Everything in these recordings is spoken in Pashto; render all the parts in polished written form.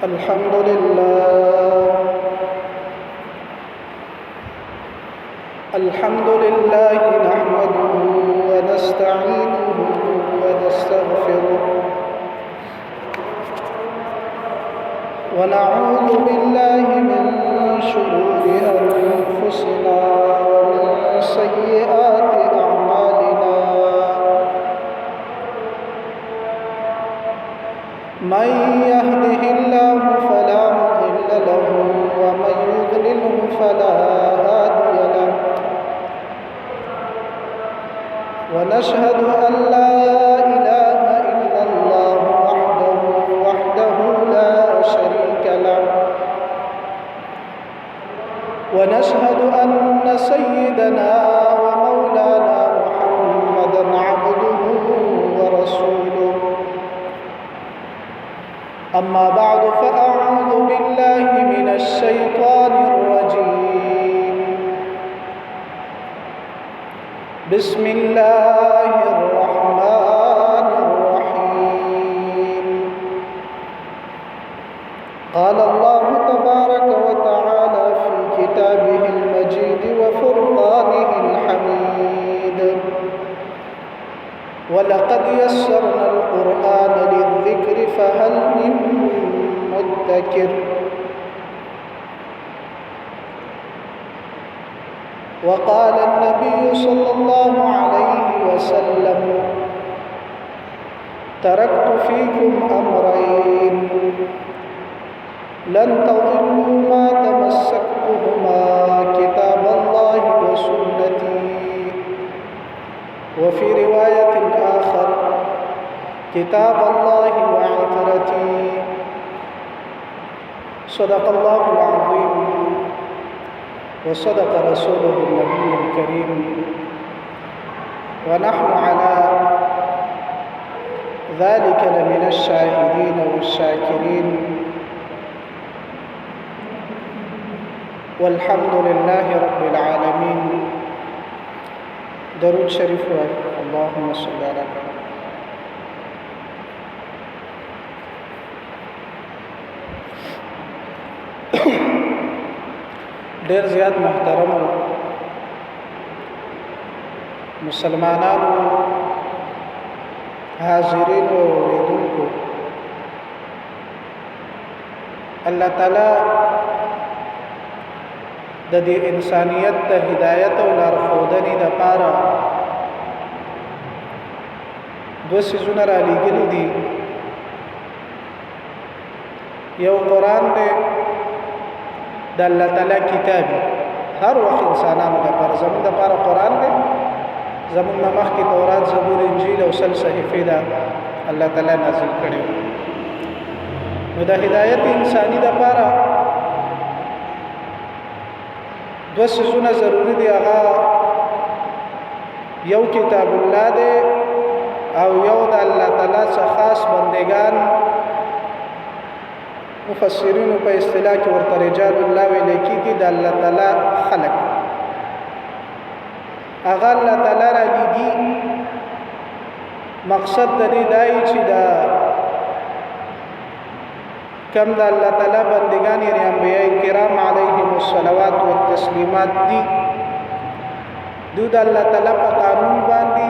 الحمد لله نحمده ونستعينه ونستغفره ونعوذ بالله من شرور أنفسنا ومن سيئات أعمالنا من يهده الله فلا مضل له ومن يضلله فلا هادي له ونشهد أن لا إله إلا الله وحده لا شريك له ونشهد أن سيدنا ومولانا محمدا عبده ورسوله أما بعد فأعوذ بالله من الشيطان الرجيم بسم الله الرحمن الرحيم قال الله تبارك وتعالى في كتابه المجيد وفرقانه الحميد ولقد يسرنا القرآن للذكر فهل من مدكر وقال النبي صلى الله عليه وسلم تركت فيكم أمرين لن تضلوا ما تمسكتهما كتاب الله وسنتي وفي رواية آخر كتاب الله وعترتي صدق الله العظيم وصدق رسوله النبي الكريم ونحن على ذلك لمن الشاهدين والشاكرين والحمد لله رب العالمين درود شریف وای اللهم صل علی ډیر زیات محترم مسلمانانو حاضرین او اوریدونکو الله تعالی د دې انسانیت د هدایت او لارښودنې لپاره دوه سيزونه را لېږلي دي یو قرآن دی د الله تعالی کتاب هر وخت انسانانو لپاره زموږ لپاره قرآن دی زموږ نه مخکې تورات زبور انجیل او سل صحیفې ده الله تعالی نازل کړي نو د هدایت انساني لپاره دوه سيزونه ضروري دي هغه یو کتاب الله دی او یو د الله تعالی څخه خاص بندگان مفسرین په اصطلاح کې ورته رجال الله ویل کېږي د الله تعالی خلق هغه الله تعالی را لېږي مقصد د دې دی چې دا کم د الله تعالی بندگان یې انبیاء کرام علیهم الصلوات والتسلیمات دي د الله تعالی په قانون باندې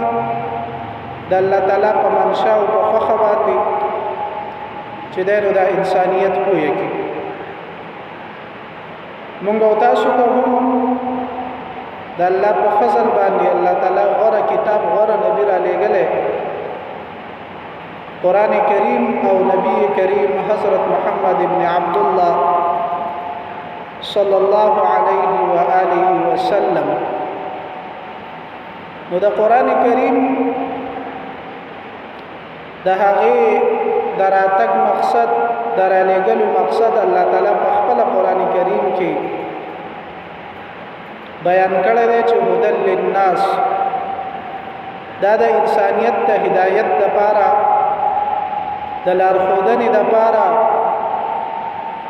د الله تعالی په منشا او په خوښه باندې چې د انسانیت پوهه کې مونږ او تاسو ته د الله په فضل باندې الله تعالی غوره کتاب غوره نبی را لېږلی قرآن کریم او نبی کریم حضرت محمد ابن عبد الله صلی الله علیه و آله وسلم نو د قرآن کریم د هغه دراتک مقصد درالېګلو مقصد الله تعالی په خپل قرآن کریم کې بیان کړی دی چې هدى للناس دا د انسانیت د هدایت لپاره د لارښودنې لپاره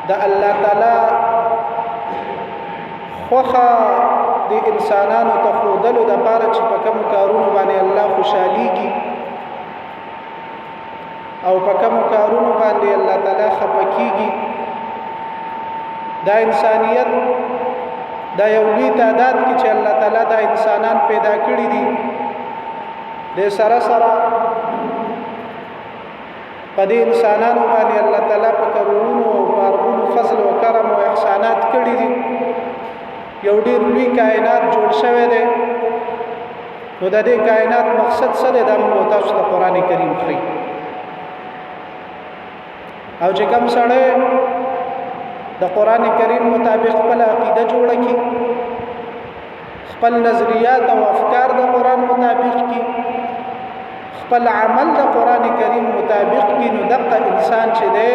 د الله تعالی خوخه د انسانانو ته ښودلو لپاره چې په کوم کارونو باندې الله خوشحاليږي او په کوم کارونو باندې الله تعالی خپکیږي دا انسانیت دا یو لوی تعداد کې چې الله تعالی دا انسانان پیدا کړي دي د سره سره په دې انسانانو باندې الله تعالی په کروڑونو او اربونو فضل او کرم او احسانات کړي دي یو ډېر لوی کائنات جوړ شوی دی نو د دې کائنات مقصد څه دی دا موږ تاسو ته قران کریم ښیي او چې کوم سره د قران کریم مطابق خپل عقیده جوړه کړي خپل نظریات او افکار د قران مطابق کړي خپل عمل د قران کریم مطابق کړي نو دغه انسان چې دی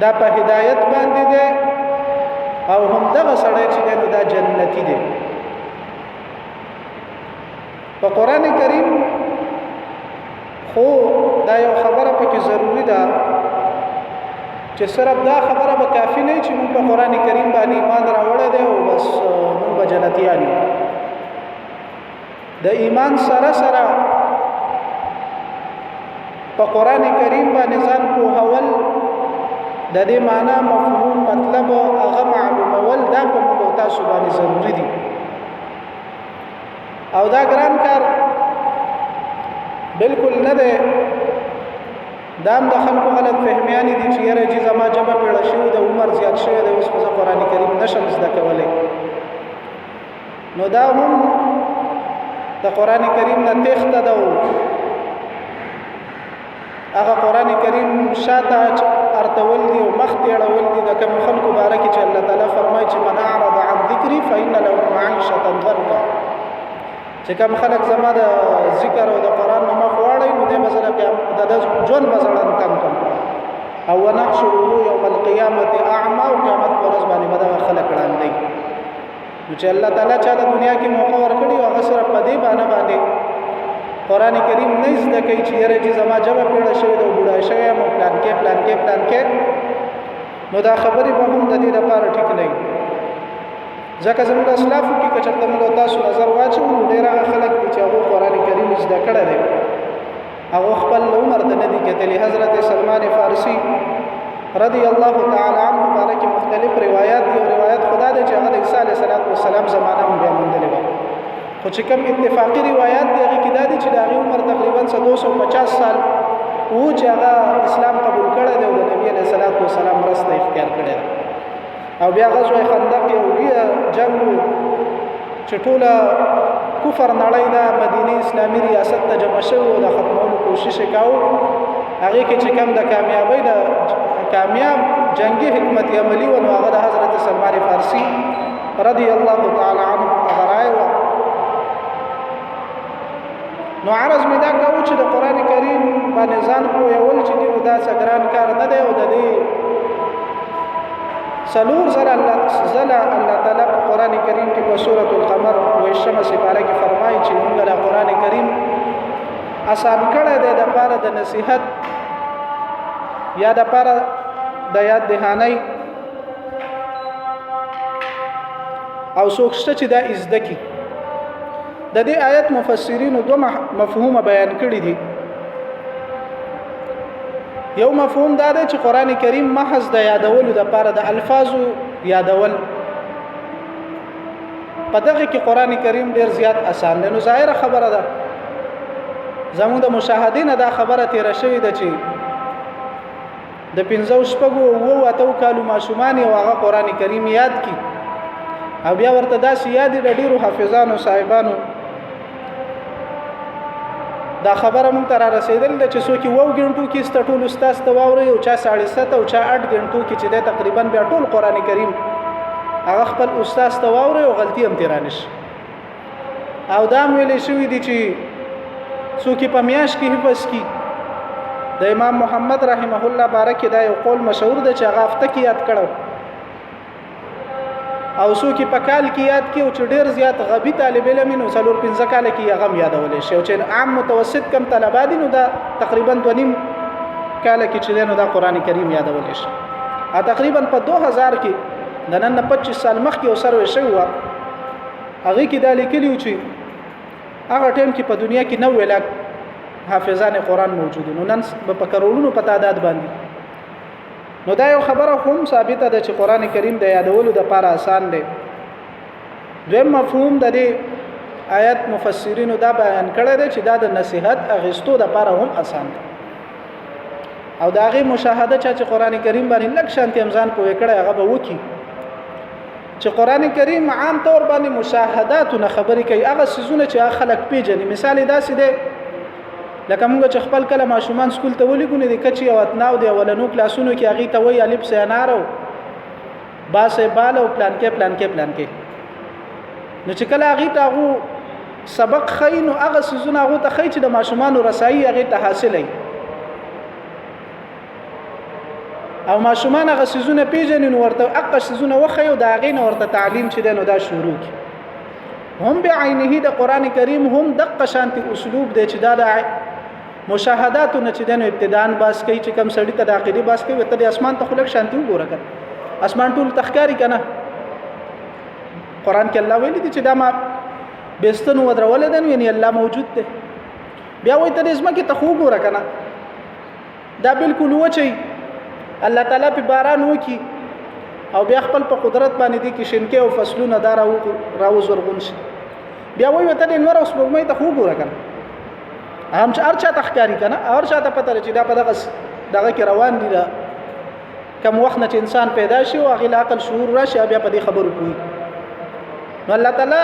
دا په هدایت باندې دی او هم دغه سړی چې دی نو دا جنتی دی په قران کریم خو دا یو خبره پکې ضروری ده چې صرف دا خبره به کافی نه چې موږ په قران کریم باندې ایمان راوړی دی او بس موږ به جنتیان یو د ایمان سره سره په قران کریم باندې ځان پوهول د دې معنی مفهوم مطلب هغه معلومول دا په موږ تاسو باندې ضروری دي او دا ګران کار بالکل نه ده دام د خلکو غلط فهمیانی دي چې یاره چې زما جبه پیړه شوی د عمر زیات شوی د اوس خو قرآن کریم نشم زده کولی نو دا هم د قرآن کریم نه تېښته ده هغه قرآن کریم شاته ارتول دي او مخ ته اړول دي د کوم خلکو باره کې چې الله تعالی فرمایي چې من اعرض عن ذکري فإن له معیشة ضنکا چې کوم خلک زما د ذکر او د قرآن نه مخ واړوي نو دې مثلا د ژوند بزړن کم کم او ونحشره یوم القیامة اعمى او قیامت پر ورځ باندې به دغه خلک ړاندي نو چې الله تعالی چا د دنیا کې موقع ورکړي هغه صرف په دې باندې قرآن کریم نه زده کوي چې یاره چې زما جبه پیړه شوی د بوډا شوی یم پلان کې نو دا خبرې به هم د دې لپاره ټیک نه وي ځکه زموږ اسلافو کې که چېرته موږ تاسو نظر واچوو نو ډېر هغه خلک دي چې هغو قرآن کریم زده کړی دی هغو خپل عمر ته نه دي کتلي حضرت سلمان فارسی رضی الله تعالی عنه باره کې مختلف روایات دي او روایت خدا دی چې هغه د عیسی علیه السلام زمانه هم بیا موندلې وه خو چې کوم اتفاقي روایات دی هغې کې دا دي چې د هغې عمر تقریبا 250 سال و چې هغه اسلام قبول کړی دی او د نبي علیه السلام مرسته اختیار کړې ده او بیا غزوه خندق یو لوی جنګ چې ټوله کفر نړۍ دا مدینه اسلامي ریاست ته جمع شوی او د ختمولو کوشش یې کاوه هغې کې چې کوم د کامیابۍ د کامیاب جنگي حکمت عملي و نو هغه د حضرت سلمان فارسی رضی الله تعالی عنه هغه رایه وه نو عرض مې دا کوو چې د قرآن کریم باندې ځان پوهول چې دی نو دا څه ګران کار نه دی او د دې سلور زل الله تعالی په قرآن کریم کې په سورۃ القمر ویشمه سپاره کې فرمایي چې موږ د قرآن کریم آسان کړی دی د پاره د نصیحت یا د پاره د یاد دهانی او څوک شته چې دا زده کړي د دې آیت مفسرینو دوه مفهومه بیان کړي دي یو مفهوم دا دی چې قرآن کریم محض د یادولو د پاره د الفاظو یادول په دغه کې قرآن کریم ډیر زیات آسان دی نو ظاهره خبره ده زموږ د مشاهدین دا خبره تیر شوې ده چې د 15 شپږو او 8 کالو ماشومان او هغه قرآن کریم یاد کی او بیا ورته داسې یاد د ډیرو حافظانو صاحبانو دا خبره مونږ ته را رسیدل چې څوک وو غنټو کې ستټول استاد ته واوري او چا 7:30 او چا 8 غنټو کې چې د تقریبا بیا ټول قرآن کریم هغه خپل استاد ته واوري او غلطي هم تیرانش او دا ویلې شوې دي چې څوک په میاش کې حفظ کی د امام محمد رحمه الله بارک دا یو قول مشهور ده چې هغه هفته کې یاد کړو او څوک په کال کې یاد کی او چې ډیر زیات غبي طالب علم نو څلور 15 کال کې هغه یادولې شي او چې عام متوسط کم طلبه دي نو دا تقریبا 2.5 کال کې چې نو دا قرآن کریم یادولې شي ا تقریبا په 2000 کې د نن 25 سال مخکې اوسره شوی و هغه کې دا لیکلی و چې هغه ټیم کې په دنیا کې 90 لک حافظان قرآن موجود نو نن په کروڑونو په تعداد باندې نو دا یو خبره هم ثابته ده چې قران کریم د یادولو د لپاره آسان دی. دویم مفهوم د دې آیت مفسرینو دا بیان کړی دی چې دا د نصیحت اغستو د لپاره هم آسان دی او دا غي مشاهده چې قران کریم باندې لک شانتي امزان کوی کړی هغه به وکی چې قران کریم عام طور باندې مشاهدات نه خبرې کوي هغه سيزونه چې خلک پیژني. مثال داسې دی لکه موږ چې خپل کله ماشومان سکول ته ولګو نه د کچي او اتناو دی ولنو کلاسونو کې هغه ته وی الف سینارو باسه بالو پلان کې نو چې کله هغه ته سبق خاين او هغه سيزونه هغه ته خای چې د ماشومان رسایي هغه ته حاصلې او ماشومان هغه سيزونه پیژني نو ورته هغه سيزونه وخی او دا هغه ورته تعلیم چې نو دا شروع کی هم بعینه د قران کریم هم دقه شانتي اسلوب دی چې دا د مشاهدات نه چې د ابتدان باس کوي چې کم سړی ته د عقیده باس کوي ته د اسمان ته خلک شانتي وګوره کړه اسمان ټول تخکاری کنه قران کې الله ویلي دي چې دا ما بستن ودرول دن یعنی الله موجود دی بیا وایي ته د اسمه کې ته خو وګوره کنه دا بالکل وچی الله تعالی په باران وکي او بیا خپل په قدرت باندې دي کې شینکې او فصلونه دار او راوز ورغون شي بیا وایي ته د نور اوس په ته خو وګوره کنه هم چې ارچا تخکاری کنه اور چاته پته چې دا په دغه کې روان دي دا کم وخت نه چې انسان پیدا شي او غل عقل شعور راشي بیا په دې خبرو کوي نو الله تعالی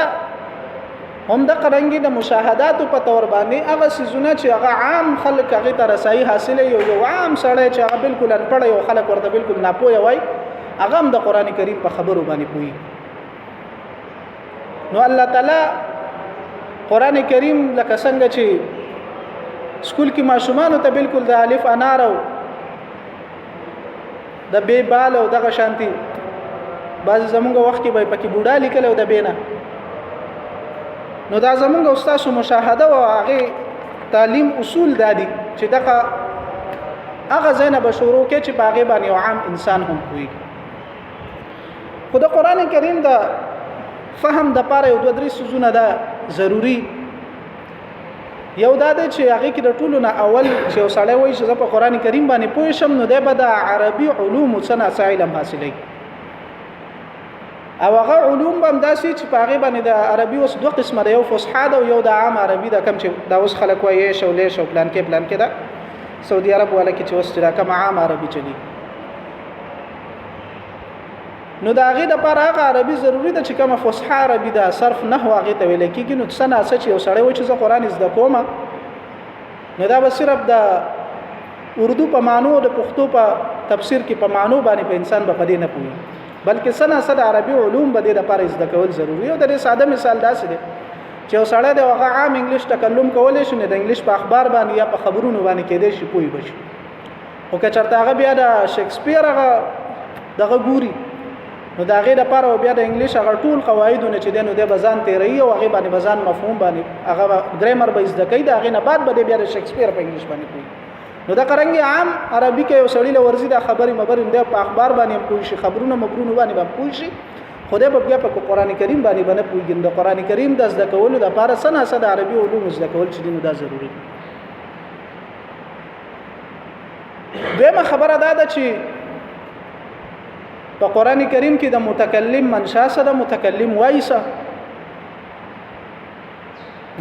هم د قرانګي د مشاهدات په تور باندې هغه سيزونه چې هغه عام خلک هغه ته رسایي حاصله یو عام سړی چې هغه بالکل ان پړ یو خلک ورته بالکل ناپوهه وای هغه هم د قران کریم په خبرو باندې پوي. نو الله تعالی قران کریم لکه څنګه چې سکول کې ماشومان ته بالکل د الف انار او د بی بال او دغه شانتي بعض زمونږ وخت کې به پکې بوډا لیکل او د بینه نو دا زمونږ استاد مشاهده او هغه تعلیم اصول دادي چې دغه هغه زینب شروع کې چې باغې باندې عام انسان هم کوي. خو د قران کریم دا فهم د پاره یو دوه درې سوزونه دا ضروری یو دا دی چې هغه کې د ټولو نه اول چې وساله وایي چې په قران کریم باندې پوه شم نو د به د عربي علوم سنه علم حاصلې او هغه علوم هم داسې چې په هغه باندې د عربي اوس دوه قسمه دی یو فصحا او یو د عام عربي دا کم چې دا اوس خلک وایي شولې شو پلان کې دا سعودي عرب والا کې چې اوس چې کم عام عربي چلی نو دا هغه د پر هغه عربي ضروری ده چې کومه فصحا عربي ده صرف نحو هغه ته ویل کېږي نو څنګه چې یو سړی و چې قرآن زده کوم نو دا به صرف د اردو په معنی او د پښتو په تفسیر کې په معنی باندې په انسان به پدې نه پوي بلکې څنګه عربي علوم به د لپاره زده کول ضروری او د ساده مثال داسې دی چې یو سړی د هغه عام انګلیش تکلم کولای شي نه د انګلیش په اخبار باندې یا په خبرونو باندې کېدای شي پوي بشي او که چرته هغه بیا د شکسپیر هغه دغه ګوري نو دا غي د پاره بیا د انګلیش هغه ټول قواعدونه چې دنو د بزان تیری او هغه باندې بزان مفهوم باندې هغه ګرامر به زده کوي دا غي نه بعد به بیا د شکسپیر په انګلیش باندې کوي نو دا قرانګي عام عربي کې یو سړی له ورزي د خبري مبرم د په اخبار باندې پوي شي خبرونه مبرونه باندې پوي شي خدای په بیا په قران کریم باندې پوي د قران کریم د زده کولو د لپاره سنه عربي علوم زده کول چې دینو دا ضروری دغه خبره ده چې په قران کریم کې د متکلم منشا سره متکلم وایسه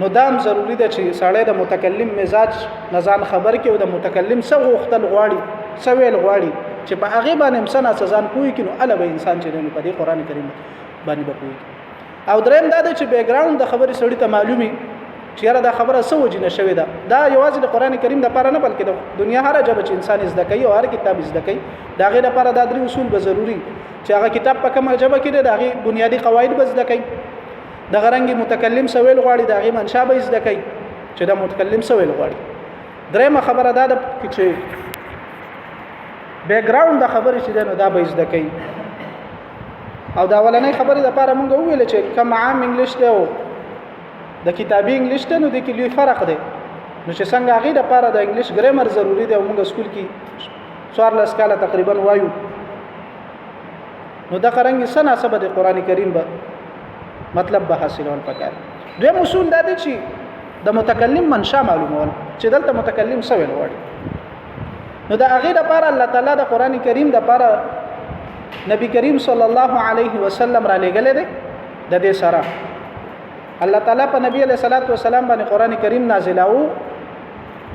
نو دام ضروری ده چې سړی د متکلم مزاج نزان خبر کې او د متکلم څه غوښتل غواړي څه ویل غواړي چې په هغه باندې انسان سزان پوي کینو اله به انسان چې په دې قران کریم باندې پوي او دریم دا چې بیک ګراوند د خبرې سړی ته معلومي چې یاره دا خبره سو جنه شوې ده دا یوازې د قران کریم د لپاره نه بلکې د دنیا هر جبه چې انسان زده کوي او هر کتاب زده کوي دا غي لپاره د درې اصول به ضروری چې هغه کتاب په کومه جبه کې د هغه بنیادی قواعد به زده کوي د غرنګي متکلم سویل غواړي د هغه منشا به زده کوي چې د متکلم سویل غواړي درېمه خبره ده چې بیک ګراوند د خبرې چې ده نو دا به زده کوي او دا ولنې خبره د لپاره مونږ ویل چې کوم عام انګلیش دی او د کتابي انګلیش ته نو د کې لوی فرق دی نو چې څنګه هغه د لپاره د انګلیش ګرامر ضروری دی او موږ سکول کې 14 کاله تقریبا وایو نو دا قرانګي سنه سبا د قران کریم به مطلب به حاصلول پکار دوی اصول دا دي چې د متکلم منشا معلومول چې دلته متکلم څه ویل وړي نو دا هغه د لپاره الله تعالی د قران کریم د لپاره نبی کریم صلی الله علیه وسلم را لګل دي د دې سره الله تعالی په نبی علیہ الصلوۃ والسلام باندې قران کریم نازلاو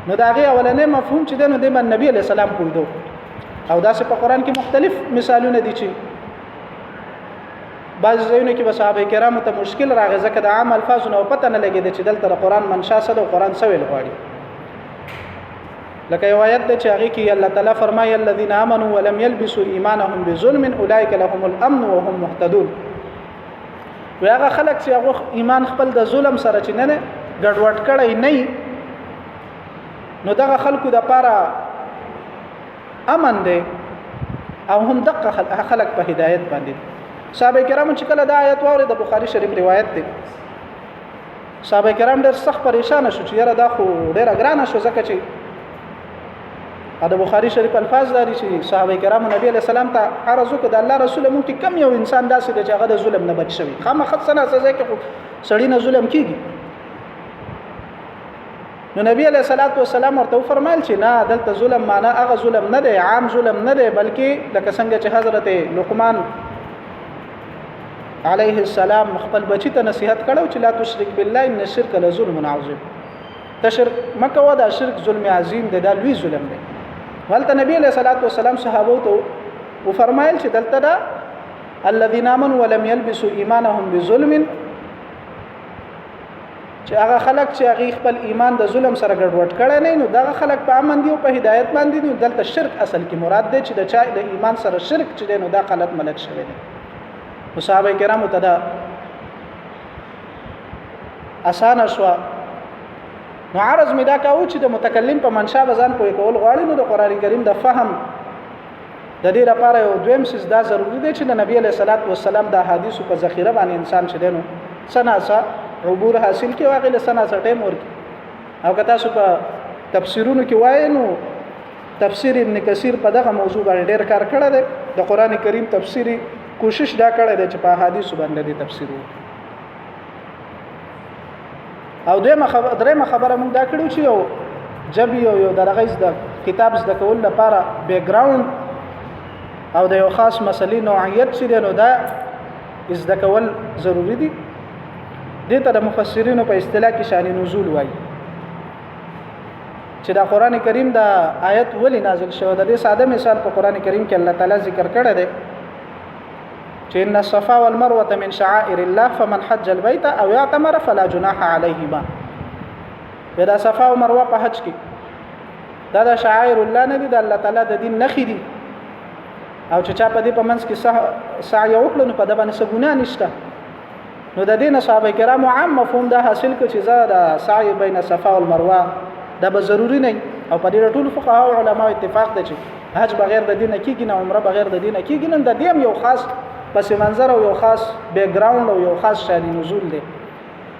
نو دا هغه اولنې مفهوم چې د نبی علیہ السلام پوندو او دا په قران کې مختلف مثالونه دي چې بعض ځایونه کې صحابه کرامو ته مشکل راغی ځکه د عام الفاظونو پته نه لګیږي چې دلته قران منشا څه د قران څه ویل غواړي لکه یو آیت چې هغه کې الله تعالی فرمایي الذين امنوا ولم يلبسوا ایمانهم بظلم اولئک لهم الامن وهم مهتدون هغه خلک چې هغه ایمان خپل د ظلم سره چې نه ګډوډ کړی نه نو دغه خلکو د پاره امن دی او هم دغه خلک په هدایت باندې صحابه کرام چې کله د آیت واوري د بخاری شریف روایت دی صحابه کرام ډېر سخت پریشان شو چې یاره دا خو ډېر ګران شو ځکه چې د بخاری شریف الفاظ داري چې صحابه کرام نبی علیہ السلام ته عرض وکړ د الله رسول مونږ کې کم یو انسان داسې دی چې هغه د ظلم نه بچ شوی خامخا سره سزا کې سړی نه ظلم کیږي نو نبی علیہ الصلوۃ والسلام ورته فرمایل چې نه دلته ظلم معنا هغه ظلم نه دی عام ظلم نه دی بلکې لکه څنګه چې حضرت لقمان علیه السلام خپل بچی ته نصیحت کړو چې لا تشرک بالله ان الشرک لظلم عظیم تشرک مکه ودا شرک ظلم عظیم دی دا لوی ظلم دی ولته نبی علیہ الصلوۃ والسلام صحابه ته و فرمایل چې دلته دا الذين امنوا ولم يلبسوا ایمانهم بظلم چې هغه خلک چې هغه خپل ایمان د ظلم سره ګډوډ کړي نه نو دغه خلک په امن دي او په هدایت باندې دي دلته شرک اصل کې مراد دی چې د چا د ایمان سره شرک چې دی نو دا غلط ملک شوی دی صحابه کرامو ته دا اسانه شو نو عرض می دا کاوه چې د متکلم په منشا بزن پوي کول غواړي نو د قران کریم د فهم د دې لپاره یو دویم څه دا ضروری دی چې د نبی علیہ الصلوۃ والسلام د احادیث په ذخیره باندې انسان شدنو سناسا عبور حاصل کې واغې له سناسا ټیم ورکی او که تاسو په تفسیرونو کې وایي نو تفسیر ابن کثیر په دغه موضوع باندې ډېر کار کړی دی د قران کریم تفسیری کوشش دا کړی دی چې په احادیث باندې تفسیر وکړي او درېمه خبره موږ دا کړو چې یو جب یو دغه د کتاب زده کول لپاره بیک گراوند او د یو خاص مسلې نوعیت چې نو دا زده کول ضروری دي دته د مفسرینو په اصطلاح کې شان نزول وایي چې دا قران کریم دا آیت ولی نازل شو د دې ساده مثال په قران کریم کې الله تعالی ذکر کړی دی چې ان الصفا والمروه من شعائر الله فمن حج البيت او اعتمر فلا جناح عليهما دا صفا او مروه په حج کې دا د شعائر الله نه دي د الله تعالی د دین نخې دي او چې چا په دې په منځ کې سعی وکړو نو په د باندې څه ګناه نشته نو د دین صحابه کرام عام مفهوم دا حاصل کړ چې زړه سعی بین صفا او مروه دا به ضروری نه او په دې ټول فقها او علما اتفاق دي چې حج بغیر د دین کېږي نه عمره بغیر د دین کېږي نه د دې یو خاص پس منظر او یو خاص بیک گراوند او یو خاص شان نزول دی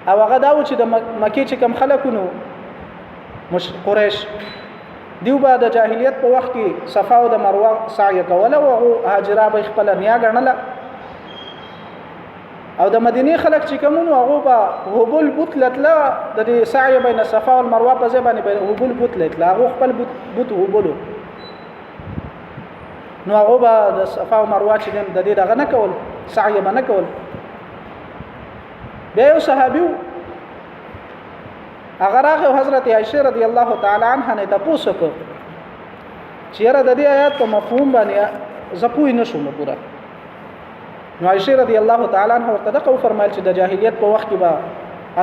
او هغه دا و چې د مکه چې کم خلکونو قریش دیو با د جاهلیت په وخت کې صفا او د مروه سعی کوله او هاجره به خپل نیا غنله او د مدینه خلک چې کومونو هغه په هبل بوتلتله د سعی بین صفا او مروه په ځای باندې هبل بوتلتله هغه خپل بوت هبلو نو هغه به د صفا او مروه چې د دې دغه نه کول سعی به نه کول بیا یو صحابي هغه راغی حضرت عائشه رضی الله تعالی عنها نه تاسو کو چیرې د دې آیات په مفهوم باندې زپوی نشوم پورا نو عائشه رضی الله تعالی عنها ورته دغه فرمایل چې د جاهلیت په وخت کې به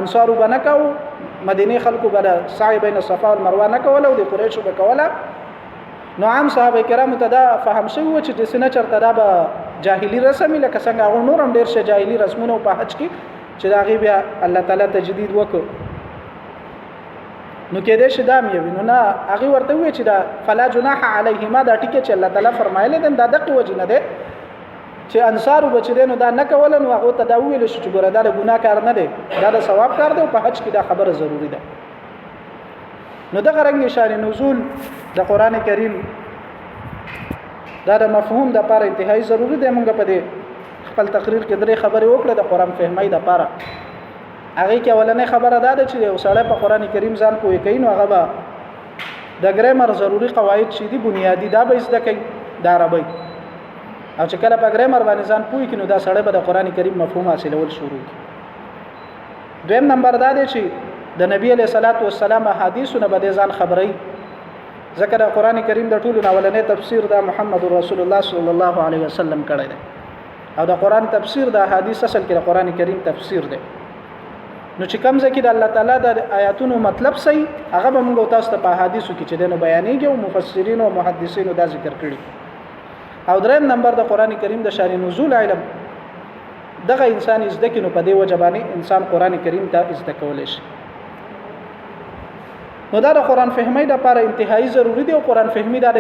انصارو بنکاو مدینه خلکو به سعی بین صفا او مروه نه کول او د قریشو به کوله نو عام صحابه کرام ته دا فهم شوی و چې د سینه چرته دا به جاهلی رسم لکه څنګه هغه نور هم ډیر شه جاهلی رسمونه په حج کې چې دا غي بیا الله تعالی تجدید وکړ نو کې دې شدام یو نو نه هغه ورته وی چې دا فلا جناح علیهما دا ټکی چې الله تعالی فرمایله دا دغه وجه نه ده چې انصارو بچرینو دا نه کول نو هغه ته دا ویل شو چې ګوره دا ګناه کار نه دی دا د ثواب کار دی په حج کې دا خبره ضروری ده نو دا غرنګ شان نزول د قران کریم دا د مفهوم د لپاره انتهایی ضروری دی موږ په دې خپل تقریر کې درې خبرې وکړه د قران فهمۍ د لپاره هغه کې اولنې خبره ده چې یو سړی په قران کریم ځان پوي کوي نو هغه به د ګرامر ضروری قواعد چې دي بنیادی دا به زده کوي د عربی او چې کله په ګرامر باندې ځان پوي کینو دا سړی به د قران کریم مفهوم حاصلول شروع کوي. دویم نمبر دا دی چې د نبی علیہ الصلوۃ والسلام احادیثونه به ځان خبري ذکر قران کریم د ټولو اولنې تفسیر دا محمد رسول الله صلی الله علیه وسلم کړی دی او د قران تفسیر د احادیث اصل کې د قران کریم تفسیر دی. نو چې کوم ځکه د الله تعالی د آیاتونو مطلب صحیح هغه به موږ تاسو ته په احادیثو کې چې دنه بیانېږي او مفسرین او محدثین دا ذکر کړي. او دریم نمبر د قران کریم د شان نزول علم دغه انسان زده کینو په دې وجبانی انسان قران کریم ته زده کولای شي. نو دا د قران فهمي د لپاره انتهایی ضروری دی او قران فهمي د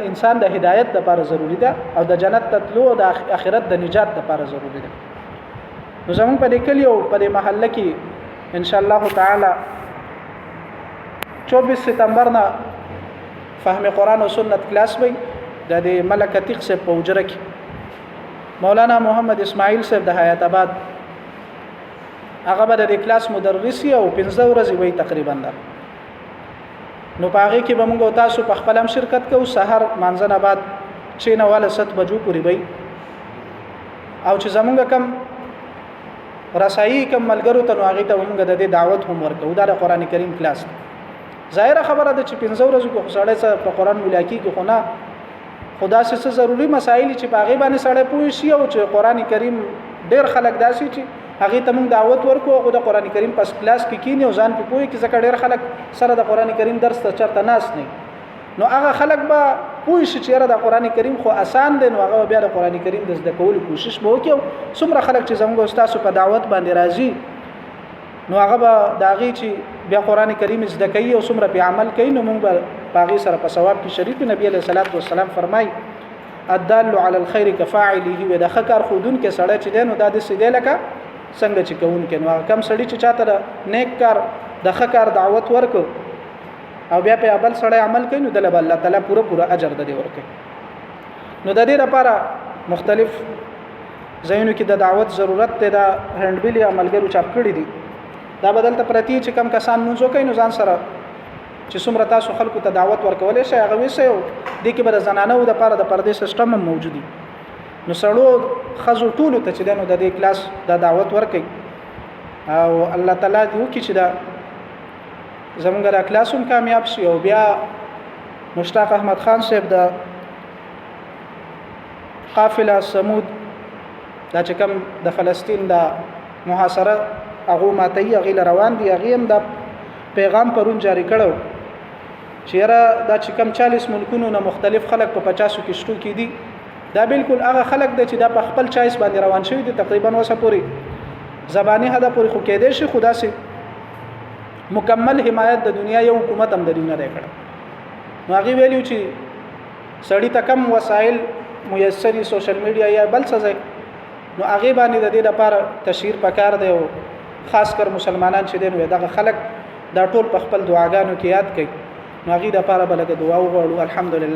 انسان د هدایت لپاره ضروری ده او د جنت تطلو او د آخرت د نجات لپاره ضروری ده. نو زمون په دې کلی او په دې محله کې ان شاء الله تعالی 24 سپتمبر نه فهم قرآن او سنت کلاس وي د ملک عتیق سے په اجره کې مولانا محمد اسماعیل صاحب د حیات آباد هغه به د کلاس مدرس او 15 ورځې وي تقریبا ده. نو پاره کې به موږ تاسو په خپل شرکت کوو سحر مانځن آباد 6:09 بجو پورې وي او چې زمونږ کم رسایي کم ملګرو ته هغه ته موږ د دعوت هم ورکو دا د قران کریم کلاس. ظاهره خبره ده چې 15 ورځې کو سړی په قران ملاکی کې خو نه خدا سره ضروری مسائل چې باغې باندې سړی پوه شي او چې قران کریم ډېر خلک داسي چې هغه ته موږ دعوت ورکو او د قران کریم پس کلاس کې کینی او ځان په پوهه کې ځکه ډېر خلک سره د قران کریم درس ته چرته ناس نه نو هغه خلک به پوه شي چې د قران کریم خو آسان دی نو هغه بیا د قران کریم د زده کولو کوشش به وکړي. څومره خلک چې زموږ استاد په دعوت باندې راځي نو هغه به داغي چې بیا قران کریم زده کوي او څومره په عمل کوي نو موږ به باغی سره په ثواب کې شریک. نبی علیہ الصلوۃ والسلام فرمای الدال على الخير كفاعله و د خکر خودون کې سړی چې دین او د سیده لکه څنګه چې کوون کې نو کم سړی چې چاته نیک کار د خکر دعوت ورکو او بیا په بل سړی عمل کوي نو د الله تعالی پوره اجر د دې ورکوي. نو د دې لپاره مختلف ځایونو کې د دعوت ضرورت دی. دا هندبیل عملګرو چاپ کړی دي دا بدل ته پرتی چې کم کسان مونږ کوي نو ځان سره چې څومره تاسو خلکو ته دعوت ورکولای شي هغه وسه او د کې بر زنانه او د لپاره د پردې سیستم هم موجودي. نو سړو خزو ټول ته چې دنو د دې کلاس د دعوت ورکي او الله تعالی دې وکړي چې دا زمونږ د کلاسوم کامیاب شي. او بیا مشتاق احمد خان صاحب د قافله سمود دا چې کوم د فلسطین د محاصره هغه ماتي هغه روان دي هغه هم د پیغام پرون جاری کړو چې را دا چې کوم 40 ملکونو نه مختلف خلک په 50 کشتو کې دي دا بالکل هغه خلک د چې د خپل چایس باندې روان شوی دي تقریبا وسه پوری زبانی هدا پوری خو کې دي شي خدا سي مکمل حمایت د دنیا یو حکومت هم د دنیا دی کړ. نو هغه ویلو چې سړی ته کم وسایل میسري سوشل میډیا یا بل څه ځای نو هغه باندې د دې لپاره تشهیر پکار دی او خاص کر مسلمانان چې دین وي دغه خلک دا ټول په خپل دعاګانو کې یاد کړي نو هغه د لپاره بلګه دعا وغوړو. الحمدلله